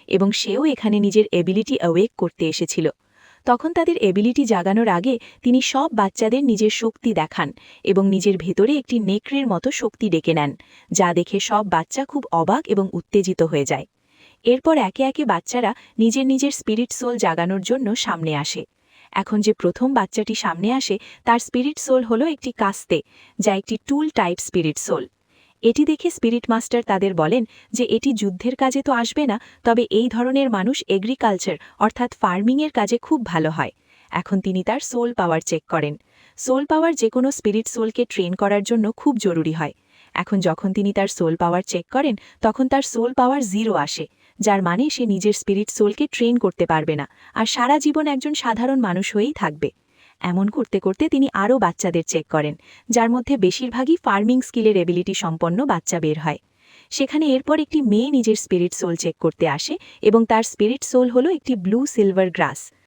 এবং সেও এখানে নিজের এবিলিটি অ্যাওয়েক করতে এসেছিল। তখন তাদের এবিলিটি জাগানোর আগে তিনি সব বাচ্চাদের নিজের শক্তি দেখান এবং নিজের ভেতরে একটি নেকড়ের মতো শক্তি ডেকে নেন, যা দেখে সব বাচ্চা খুব অবাক এবং উত্তেজিত হয়ে যায়। এরপর একে একে বাচ্চারা নিজের নিজের স্পিরিট সোল জাগানোর জন্য সামনে আসে। এখন যে প্রথম বাচ্চাটি সামনে আসে তার স্পিরিট সোল হলো একটি কাস্তে, যা একটি টুল টাইপ স্পিরিট সোল। এটি দেখে স্পিরিট মাস্টার তাদের বলেন যে এটি যুদ্ধের কাজে তো আসবে না, তবে এই ধরনের মানুষ এগ্রিকালচার অর্থাৎ ফার্মিংয়ের কাজে খুব ভালো হয়। এখন তিনি তার সোল পাওয়ার চেক করেন। সোল পাওয়ার যে কোনো স্পিরিট সোলকে ট্রেন করার জন্য খুব জরুরি হয়। এখন যখন তিনি তার সোল পাওয়ার চেক করেন তখন তার সোল পাওয়ার 0 আসে, যার মানে সে নিজের স্পিরিট সোলকে ট্রেন করতে পারবে না আর সারা জীবন একজন সাধারণ মানুষ হয়েই থাকবে। এমন করতে করতে তিনি আরও বাচ্চাদের চেক করেন, যার মধ্যে বেশিরভাগই ফার্মিং স্কিলের এবিলিটি সম্পন্ন বাচ্চা বের হয়। সেখানে এরপর একটি মেয়ে নিজের স্পিরিট সোল চেক করতে আসে এবং তার স্পিরিট সোল হলো একটি ব্লু সিলভার গ্রাস।